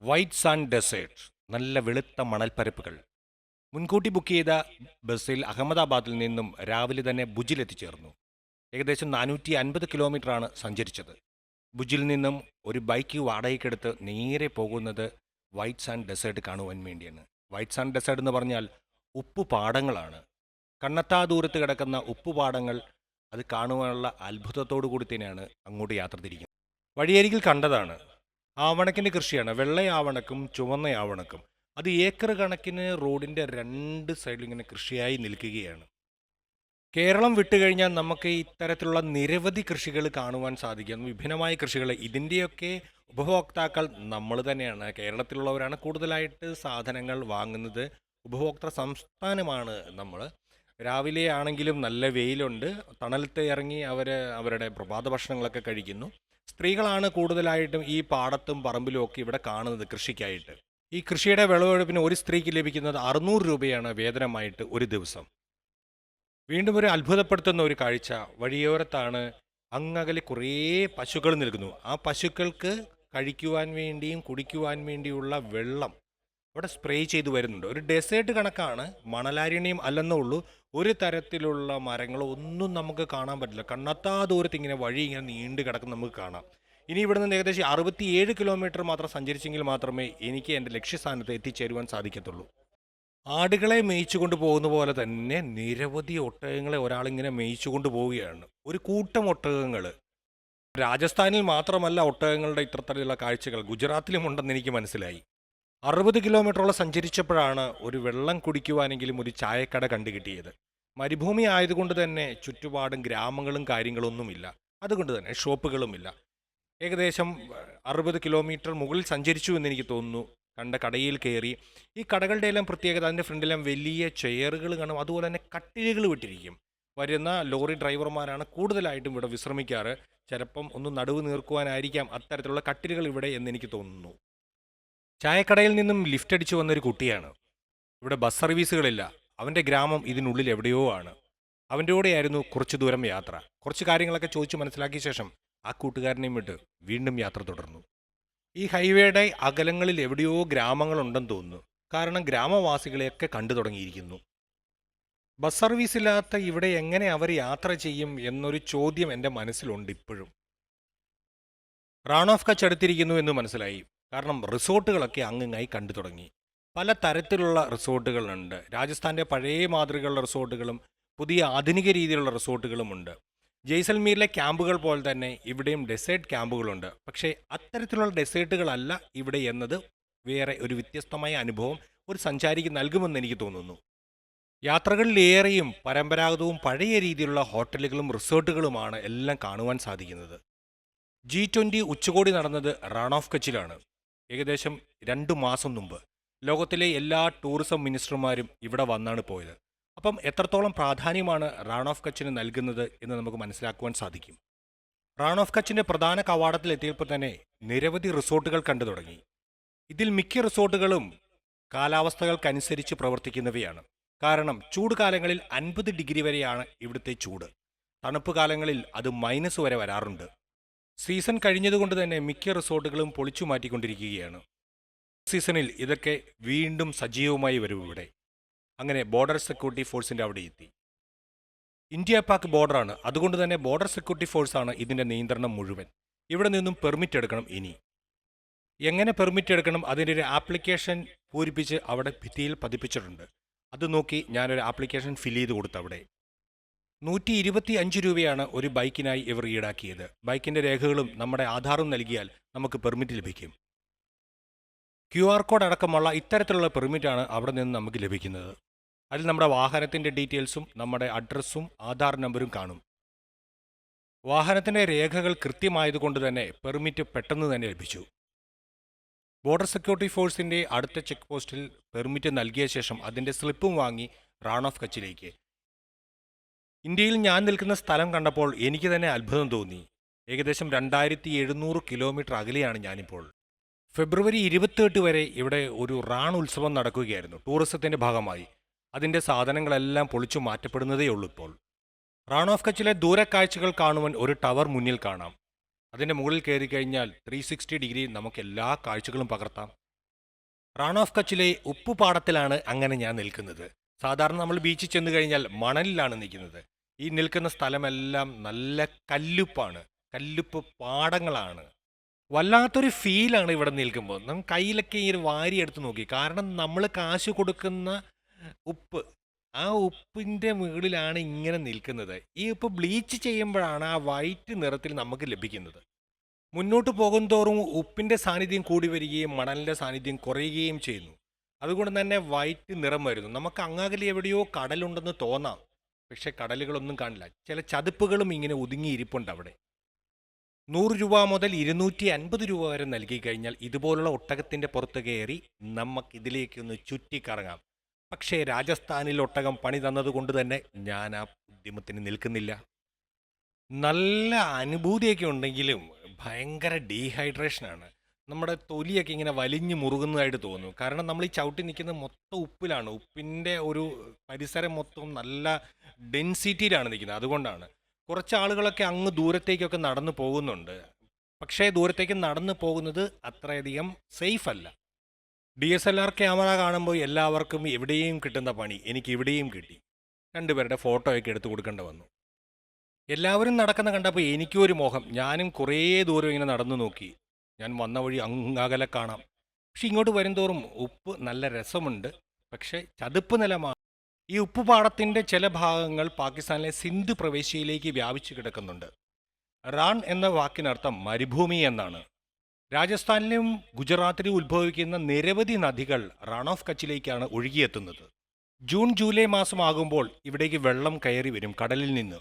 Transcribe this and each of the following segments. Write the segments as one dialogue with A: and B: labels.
A: White sand desert, നല്ല വെളുത്ത മണൽപ്പരപ്പുകൾ. മുൻകൂട്ടി ബുക്ക് ചെയ്ത ബസ്സിൽ അഹമ്മദാബാദിൽ നിന്നും രാവിലെ തന്നെ ഭുജിൽ എത്തിച്ചേർന്നു. ഏകദേശം 450 കിലോമീറ്ററാണ് സഞ്ചരിച്ചത്. ഭുജിൽ നിന്നും ഒരു ബൈക്ക് വാടകയ്ക്കെടുത്ത് നേരെ പോകുന്നത് വൈറ്റ് സാൻഡ് ഡെസേർട്ട് കാണുവാൻ വേണ്ടിയാണ്. വൈറ്റ് സാൻഡ് ഡെസേർട്ട് എന്ന് പറഞ്ഞാൽ ഉപ്പുപാടങ്ങളാണ്. കണ്ണെത്താ ദൂരത്ത് കിടക്കുന്ന ഉപ്പുപാടങ്ങൾ, അത് കാണുവാനുള്ള അത്ഭുതത്തോടു കൂടി തന്നെയാണ് അങ്ങോട്ട് യാത്ര തിരിക്കുന്നത്. വഴിയരികിൽ കണ്ടതാണ് ആവണക്കിൻ്റെ കൃഷിയാണ്. വെള്ള ആവണക്കും ചുവന്ന ആവണക്കും. അത് ഏക്കർ കണക്കിന് റോഡിൻ്റെ രണ്ട് സൈഡിൽ ഇങ്ങനെ കൃഷിയായി നിൽക്കുകയാണ്. കേരളം വിട്ടുകഴിഞ്ഞാൽ നമുക്ക് ഇത്തരത്തിലുള്ള നിരവധി കൃഷികൾ കാണുവാൻ സാധിക്കും. വിഭിന്നമായ കൃഷികൾ. ഇതിൻ്റെയൊക്കെ ഉപഭോക്താക്കൾ നമ്മൾ തന്നെയാണ്. കേരളത്തിലുള്ളവരാണ് കൂടുതലായിട്ട് സാധനങ്ങൾ വാങ്ങുന്നത്. ഉപഭോക്തൃ സംസ്ഥാനമാണ് നമ്മൾ. രാവിലെ ആണെങ്കിലും നല്ല വെയിലുണ്ട്. തണലത്ത് ഇറങ്ങി അവരുടെ പ്രഭാത ഭക്ഷണങ്ങളൊക്കെ കഴിക്കുന്നു. സ്ത്രീകളാണ് കൂടുതലായിട്ടും ഈ പാടത്തും പറമ്പിലും ഒക്കെ ഇവിടെ കാണുന്നത് കൃഷിക്കായിട്ട്. ഈ കൃഷിയുടെ വിളവെടുപ്പിന് ഒരു സ്ത്രീക്ക് ലഭിക്കുന്നത് 600 രൂപയാണ് വേതനമായിട്ട് ഒരു ദിവസം. വീണ്ടും ഒരു അത്ഭുതപ്പെടുത്തുന്ന ഒരു കാഴ്ച. വഴിയോരത്താണ് അങ്ങകലെ കുറേ പശുക്കൾ നിൽക്കുന്നു. ആ പശുക്കൾക്ക് കഴിക്കുവാൻ വേണ്ടിയും കുടിക്കുവാൻ വേണ്ടിയുള്ള വെള്ളം അവിടെ സ്പ്രേ ചെയ്തു വരുന്നുണ്ട്. ഒരു ഡെസേർട്ട് കണക്കാണ്. മണലാരണ്യം അല്ലെന്നേ ഉള്ളൂ. ഒരു തരത്തിലുള്ള മരങ്ങളോ ഒന്നും നമുക്ക് കാണാൻ പറ്റില്ല. കണ്ണെത്താ ദൂരത്ത് ഇങ്ങനെ വഴി ഇങ്ങനെ നീണ്ടു കിടക്കുന്ന നമുക്ക് കാണാം. ഇനി ഇവിടെ നിന്ന് ഏകദേശം 67 കിലോമീറ്റർ മാത്രം സഞ്ചരിച്ചെങ്കിൽ മാത്രമേ എനിക്ക് എൻ്റെ ലക്ഷ്യസ്ഥാനത്ത് എത്തിച്ചേരുവാൻ സാധിക്കത്തുള്ളൂ. ആടുകളെ മേയിച്ചുകൊണ്ട് പോകുന്ന പോലെ തന്നെ നിരവധി ഒട്ടകങ്ങളെ ഒരാളിങ്ങനെ മേയിച്ചുകൊണ്ട് പോവുകയാണ്. ഒരു കൂട്ടം ഒട്ടകങ്ങൾ. രാജസ്ഥാനിൽ മാത്രമല്ല ഒട്ടകങ്ങളുടെ ഇത്തരത്തിലുള്ള കാഴ്ചകൾ, ഗുജറാത്തിലും ഉണ്ടെന്ന് എനിക്ക് മനസ്സിലായി. 60 കിലോമീറ്ററോളം സഞ്ചരിച്ചപ്പോഴാണ് ഒരു വെള്ളം കുടിക്കുവാനെങ്കിലും ഒരു ചായക്കട കണ്ടുകിട്ടിയത്. മരുഭൂമി ആയതുകൊണ്ട് തന്നെ ചുറ്റുപാടും ഗ്രാമങ്ങളും കാര്യങ്ങളൊന്നുമില്ല. അതുകൊണ്ട് തന്നെ ഷോപ്പുകളുമില്ല. ഏകദേശം 60 കിലോമീറ്റർ മുകളിൽ സഞ്ചരിച്ചു എന്ന് എനിക്ക് തോന്നുന്നു. കണ്ട കടയിൽ കയറി. ഈ കടകളുടെ എല്ലാം പ്രത്യേകത, അതിൻ്റെ ഫ്രണ്ടിലെല്ലാം വലിയ ചെയറുകൾ കാണും. അതുപോലെ തന്നെ കട്ടിലുകൾ വിട്ടിരിക്കും. വരുന്ന ലോറി ഡ്രൈവർമാരാണ് കൂടുതലായിട്ടും ഇവിടെ വിശ്രമിക്കാറ്. ചിലപ്പം ഒന്ന് നടുവ് നീർക്കുവാനായിരിക്കാം അത്തരത്തിലുള്ള കട്ടിലുകൾ ഇവിടെ എന്ന് എനിക്ക് തോന്നുന്നു. ചായക്കടയിൽ നിന്നും ലിഫ്റ്റ് അടിച്ചു വന്നൊരു കുട്ടിയാണ്. ഇവിടെ ബസ് സർവീസുകളില്ല. അവൻ്റെ ഗ്രാമം ഇതിനുള്ളിൽ എവിടെയോ ആണ്. അവൻ്റെ കൂടെയായിരുന്നു കുറച്ച് ദൂരം യാത്ര. കുറച്ച് കാര്യങ്ങളൊക്കെ ചോദിച്ചു മനസ്സിലാക്കിയ ശേഷം ആ കൂട്ടുകാരനെയും വിട്ട് വീണ്ടും യാത്ര തുടർന്നു. ഈ ഹൈവേയുടെ അകലങ്ങളിൽ എവിടെയോ ഗ്രാമങ്ങളുണ്ടെന്ന് തോന്നുന്നു. കാരണം ഗ്രാമവാസികളെയൊക്കെ കണ്ടു തുടങ്ങിയിരിക്കുന്നു. ബസ് സർവീസ് ഇല്ലാത്ത ഇവിടെ എങ്ങനെ അവർ യാത്ര ചെയ്യും എന്നൊരു ചോദ്യം എൻ്റെ മനസ്സിലുണ്ട് ഇപ്പോഴും. റാൺ ഓഫ് കച്ച് അടുത്തിരിക്കുന്നു എന്ന് മനസ്സിലായി. കാരണം റിസോർട്ടുകളൊക്കെ അങ്ങിങ്ങായി കണ്ടു തുടങ്ങി. പല തരത്തിലുള്ള റിസോർട്ടുകളുണ്ട്. രാജസ്ഥാൻ്റെ പഴയ മാതൃകയുള്ള റിസോർട്ടുകളും പുതിയ ആധുനിക രീതിയിലുള്ള റിസോർട്ടുകളുമുണ്ട്. ജയ്സൽമീറിലെ ക്യാമ്പുകൾ പോലെ തന്നെ ഇവിടെയും ഡെസേർട്ട് ക്യാമ്പുകളുണ്ട്. പക്ഷേ അത്തരത്തിലുള്ള ഡെസേർട്ടുകളല്ല ഇവിടെ എന്നത് വേറെ ഒരു വ്യത്യസ്തമായ അനുഭവം ഒരു സഞ്ചാരിക്ക് നൽകുമെന്ന് എനിക്ക് തോന്നുന്നു. യാത്രകളിലേറെയും പരമ്പരാഗതവും പഴയ രീതിയിലുള്ള ഹോട്ടലുകളും റിസോർട്ടുകളുമാണ് എല്ലാം കാണുവാൻ സാധിക്കുന്നത്. G20 ഉച്ചകോടി നടന്നത് റാൺ ഓഫ് കച്ചിലാണ്. ഏകദേശം 2 മാസം മുമ്പ് ലോകത്തിലെ എല്ലാ ടൂറിസം മിനിസ്റ്റർമാരും ഇവിടെ വന്നാണ് പോയത്. അപ്പം എത്രത്തോളം പ്രാധാന്യമാണ് റാൺ ഓഫ് കച്ചിന് നൽകുന്നത് എന്ന് നമുക്ക് മനസ്സിലാക്കുവാൻ സാധിക്കും. റാൺ ഓഫ് കച്ചിൻ്റെ പ്രധാന കവാടത്തിൽ എത്തിയപ്പോൾ തന്നെ നിരവധി റിസോർട്ടുകൾ കണ്ടു തുടങ്ങി. ഇതിൽ മിക്ക റിസോർട്ടുകളും കാലാവസ്ഥകൾക്കനുസരിച്ച് പ്രവർത്തിക്കുന്നവയാണ്. കാരണം ചൂട് കാലങ്ങളിൽ 50 ഡിഗ്രി വരെയാണ് ഇവിടുത്തെ ചൂട്. തണുപ്പ് കാലങ്ങളിൽ അത് മൈനസ് വരെ വരാറുണ്ട്. സീസൺ കഴിഞ്ഞതുകൊണ്ട് തന്നെ മിക്ക റിസോർട്ടുകളും പൊളിച്ചു മാറ്റിക്കൊണ്ടിരിക്കുകയാണ്. സീസണിൽ ഇതൊക്കെ വീണ്ടും സജീവമായി വരും ഇവിടെ. അങ്ങനെ ബോർഡർ സെക്യൂരിറ്റി ഫോഴ്സിൻ്റെ അവിടെ എത്തി. ഇന്ത്യ പാക് ബോർഡറാണ്. അതുകൊണ്ട് തന്നെ ബോർഡർ സെക്യൂരിറ്റി ഫോഴ്സാണ് ഇതിൻ്റെ നിയന്ത്രണം മുഴുവൻ. ഇവിടെ നിന്നും പെർമിറ്റ് എടുക്കണം. ഇനി എങ്ങനെ പെർമിറ്റ് എടുക്കണം, അതിൻ്റെ ഒരു ആപ്ലിക്കേഷൻ പൂരിപ്പിച്ച് അവിടെ ഭിത്തിയിൽ പതിപ്പിച്ചിട്ടുണ്ട്. അത് നോക്കി ഞാനൊരു ആപ്ലിക്കേഷൻ ഫില്ല് ചെയ്ത് കൊടുത്തു. അവിടെ 125 രൂപയാണ് ഒരു ബൈക്കിനായി ഇവർ ഈടാക്കിയത്. ബൈക്കിൻ്റെ രേഖകളും നമ്മുടെ ആധാറും നൽകിയാൽ നമുക്ക് പെർമിറ്റ് ലഭിക്കും. QR കോഡ് അടക്കമുള്ള ഇത്തരത്തിലുള്ള പെർമിറ്റാണ് അവിടെ നിന്ന് നമുക്ക് ലഭിക്കുന്നത്. അതിൽ നമ്മുടെ വാഹനത്തിൻ്റെ ഡീറ്റെയിൽസും നമ്മുടെ അഡ്രസ്സും ആധാർ നമ്പരും കാണും. വാഹനത്തിൻ്റെ രേഖകൾ കൃത്യമായതുകൊണ്ട് തന്നെ പെർമിറ്റ് പെട്ടെന്ന് തന്നെ ലഭിച്ചു. ബോർഡർ സെക്യൂരിറ്റി ഫോഴ്സിൻ്റെ അടുത്ത ചെക്ക് പോസ്റ്റിൽ പെർമിറ്റ് നൽകിയ ശേഷം അതിൻ്റെ സ്ലിപ്പും വാങ്ങി റാൺ ഓഫ് കച്ചിലേക്ക്. ഇന്ത്യയിൽ ഞാൻ നിൽക്കുന്ന സ്ഥലം കണ്ടപ്പോൾ എനിക്ക് തന്നെ അത്ഭുതം തോന്നി. ഏകദേശം 2700 കിലോമീറ്റർ അകലെയാണ് ഞാനിപ്പോൾ. ഫെബ്രുവരി 28 വരെ ഇവിടെ ഒരു റാൺ ഉത്സവം നടക്കുകയായിരുന്നു ടൂറിസത്തിൻ്റെ ഭാഗമായി. അതിൻ്റെ സാധനങ്ങളെല്ലാം പൊളിച്ചു മാറ്റപ്പെടുന്നതേ ഉള്ളൂ ഇപ്പോൾ. റാൺ ഓഫ് കച്ചിലെ ദൂരക്കാഴ്ചകൾ കാണുവാൻ ഒരു ടവർ മുന്നിൽ കാണാം. അതിൻ്റെ മുകളിൽ കയറി കഴിഞ്ഞാൽ 360 ഡിഗ്രി നമുക്ക് എല്ലാ കാഴ്ചകളും പകർത്താം. റാൺ ഓഫ് കച്ചിലെ ഉപ്പുപാടത്തിലാണ് അങ്ങനെ ഞാൻ നിൽക്കുന്നത്. സാധാരണ നമ്മൾ ബീച്ചിൽ ചെന്ന് കഴിഞ്ഞാൽ മണലിലാണ് നിൽക്കുന്നത്. ഈ നിൽക്കുന്ന സ്ഥലമെല്ലാം നല്ല കല്ലുപ്പാണ്. കല്ലുപ്പ് പാടങ്ങളാണ്. വല്ലാത്തൊരു ഫീലാണ് ഇവിടെ നിൽക്കുമ്പോൾ. കയ്യിലൊക്കെ ഈ ഒരു വാരി എടുത്ത് നോക്കി. കാരണം നമ്മൾ കാശ് കൊടുക്കുന്ന ഉപ്പ്, ആ ഉപ്പിൻ്റെ മുകളിലാണ് ഇങ്ങനെ നിൽക്കുന്നത്. ഈ ഉപ്പ് ബ്ലീച്ച് ചെയ്യുമ്പോഴാണ് ആ വൈറ്റ് നിറത്തിൽ നമുക്ക് ലഭിക്കുന്നത്. മുന്നോട്ട് പോകുന്തോറും ഉപ്പിൻ്റെ സാന്നിധ്യം കൂടി വരികയും മണലിൻ്റെ സാന്നിധ്യം കുറയുകയും ചെയ്യുന്നു. അതുകൊണ്ട് തന്നെ വൈറ്റ് നിറം വരുന്നു. നമുക്ക് അങ്ങാകലെ എവിടെയോ കടലുണ്ടെന്ന് തോന്നാം, പക്ഷെ കടലുകളൊന്നും കാണില്ല. ചില ചതുപ്പുകളും ഇങ്ങനെ ഒതുങ്ങിയിരിപ്പുണ്ട് അവിടെ. 100 രൂപ മുതൽ 250 രൂപ വരെ നൽകി കഴിഞ്ഞാൽ ഇതുപോലുള്ള ഒട്ടകത്തിൻ്റെ പുറത്ത് കയറി നമുക്കിതിലേക്കൊന്ന് ചുറ്റിക്കറങ്ങാം. പക്ഷേ രാജസ്ഥാനിൽ ഒട്ടകം പണി തന്നതുകൊണ്ട് തന്നെ ഞാൻ ആ ഉദ്യമത്തിന് നിൽക്കുന്നില്ല. നല്ല അനുഭൂതിയൊക്കെ ഉണ്ടെങ്കിലും ഭയങ്കര ഡീഹൈഡ്രേഷനാണ്. നമ്മുടെ തൊലിയൊക്കെ ഇങ്ങനെ വലിഞ്ഞു മുറുകുന്നതായിട്ട് തോന്നുന്നു. കാരണം നമ്മൾ ഈ ചവിട്ടി നിൽക്കുന്നത് മൊത്തം ഉപ്പിലാണ്. ഉപ്പിൻ്റെ ഒരു പരിസരം മൊത്തം നല്ല ഡെൻസിറ്റിയിലാണ് നിൽക്കുന്നത്. അതുകൊണ്ടാണ് കുറച്ച് ആളുകളൊക്കെ അങ്ങ് ദൂരത്തേക്കൊക്കെ നടന്നു പോകുന്നുണ്ട്. പക്ഷേ ദൂരത്തേക്ക് നടന്നു പോകുന്നത് അത്രയധികം സേഫ് അല്ല. DSLR ക്യാമറ കാണുമ്പോൾ എല്ലാവർക്കും എവിടെയും കിട്ടുന്ന പണി എനിക്ക് ഇവിടെയും കിട്ടി. രണ്ടുപേരുടെ ഫോട്ടോയൊക്കെ എടുത്തു കൊടുക്കേണ്ടി വന്നു. എല്ലാവരും നടക്കുന്ന കണ്ടപ്പോൾ എനിക്കും ഒരു മോഹം. ഞാനും കുറേ ദൂരം ഇങ്ങനെ നടന്നു നോക്കി. ഞാൻ വന്ന വഴി അങ്ങകലെ കാണാം. പക്ഷെ ഇങ്ങോട്ട് വരുംതോറും ഉപ്പ് നല്ല രസമുണ്ട്, പക്ഷേ ചതുപ്പ് നിലമാണ്. ഈ ഉപ്പുപാടത്തിൻ്റെ ചില ഭാഗങ്ങൾ പാകിസ്ഥാനിലെ സിന്ധ് പ്രവിശ്യയിലേക്ക് വ്യാപിച്ചു കിടക്കുന്നുണ്ട്. റാൺ എന്ന വാക്കിനർത്ഥം മരുഭൂമി എന്നാണ്. രാജസ്ഥാനിലും ഗുജറാത്തിലും ഉത്ഭവിക്കുന്ന നിരവധി നദികൾ റാൺ ഓഫ് കച്ചിലേക്കാണ് ഒഴുകിയെത്തുന്നത്. ജൂൺ ജൂലൈ മാസമാകുമ്പോൾ ഇവിടേക്ക് വെള്ളം കയറി വരും കടലിൽ നിന്ന്.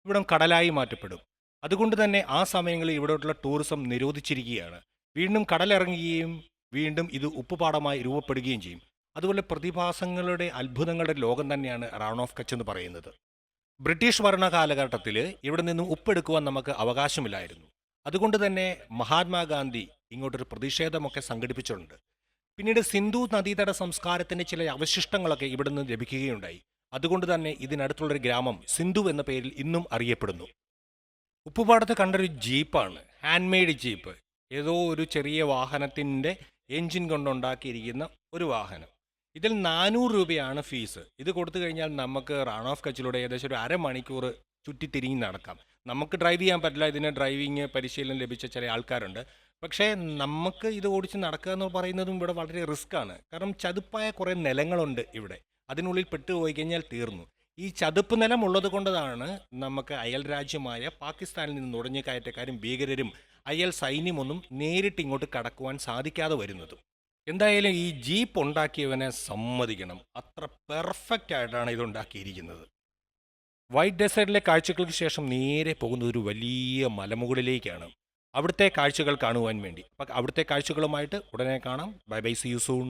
A: ഇവിടം കടലായി മാറ്റപ്പെടും. അതുകൊണ്ട് തന്നെ ആ സമയങ്ങളിൽ ഇവിടോട്ടുള്ള ടൂറിസം നിരോധിച്ചിരിക്കുകയാണ്. വീണ്ടും കടലിറങ്ങുകയും വീണ്ടും ഇത് ഉപ്പുപാടമായി രൂപപ്പെടുകയും ചെയ്യും. അതുപോലെ പ്രതിഭാസങ്ങളുടെ അത്ഭുതങ്ങളുടെ ലോകം തന്നെയാണ് റാൺ ഓഫ് കച്ച് എന്ന് പറയുന്നത്. ബ്രിട്ടീഷ് ഭരണ കാലഘട്ടത്തിൽ ഇവിടെ നിന്നും ഉപ്പെടുക്കുവാൻ നമുക്ക് അവകാശമില്ലായിരുന്നു. അതുകൊണ്ട് തന്നെ മഹാത്മാഗാന്ധി ഇങ്ങോട്ടൊരു പ്രതിഷേധമൊക്കെ സംഘടിപ്പിച്ചിട്ടുണ്ട്. പിന്നീട് സിന്ധു നദീതട സംസ്കാരത്തിൻ്റെ ചില അവശിഷ്ടങ്ങളൊക്കെ ഇവിടെ നിന്ന് ലഭിക്കുകയുണ്ടായി. അതുകൊണ്ട് തന്നെ ഇതിനടുത്തുള്ളൊരു ഗ്രാമം സിന്ധു എന്ന പേരിൽ ഇന്നും അറിയപ്പെടുന്നു. ഉപ്പുപാടത്ത് കണ്ടൊരു ജീപ്പാണ്, ഹാൻഡ് മെയ്ഡ് ജീപ്പ്. ഏതോ ഒരു ചെറിയ വാഹനത്തിൻ്റെ എൻജിൻ കൊണ്ടുണ്ടാക്കിയിരിക്കുന്ന ഒരു വാഹനം. ഇതിൽ 400 രൂപയാണ് ഫീസ്. ഇത് കൊടുത്തു കഴിഞ്ഞാൽ നമുക്ക് റാൺ ഓഫ് കച്ചിലൂടെ ഏകദേശം ഒരു അരമണിക്കൂർ ചുറ്റിത്തിരിഞ്ഞ് നടക്കാം. നമുക്ക് ഡ്രൈവ് ചെയ്യാൻ പറ്റില്ല, ഇതിന് ഡ്രൈവിങ് പരിശീലനം ലഭിച്ച ചില ആൾക്കാരുണ്ട്. പക്ഷേ നമുക്ക് ഇത് ഓടിച്ച് നടക്കുക എന്ന് പറയുന്നതും ഇവിടെ വളരെ റിസ്ക്കാണ്. കാരണം ചതുപ്പായ കുറേ നിലങ്ങളുണ്ട് ഇവിടെ. അതിനുള്ളിൽ പെട്ടുപോയി കഴിഞ്ഞാൽ തീർന്നു. ഈ ചതുപ്പ് നിലം ഉള്ളത് കൊണ്ടതാണ് നമുക്ക് അയൽ രാജ്യമായ പാകിസ്ഥാനിൽ നിന്ന് നുഴഞ്ഞുകയറ്റക്കാരും ഭീകരരും അയൽ സൈന്യമൊന്നും നേരിട്ട് ഇങ്ങോട്ട് കടക്കുവാൻ സാധിക്കാതെ വരുന്നതും. എന്തായാലും ഈ ജീപ്പ് ഉണ്ടാക്കിയവനെ സമ്മതിക്കണം. അത്ര പെർഫെക്റ്റ് ആയിട്ടാണ് ഇത് ഉണ്ടാക്കിയിരിക്കുന്നത്. വൈറ്റ് ഡെസേർട്ടിലെ കാഴ്ചകൾക്ക് ശേഷം നേരെ പോകുന്നത് ഒരു വലിയ മലമുകളിലേക്കാണ്. അവിടുത്തെ കാഴ്ചകൾ കാണുവാൻ വേണ്ടി. അപ്പം അവിടുത്തെ കാഴ്ചകളുമായിട്ട് ഉടനെ കാണാം. Bye bye, see you soon.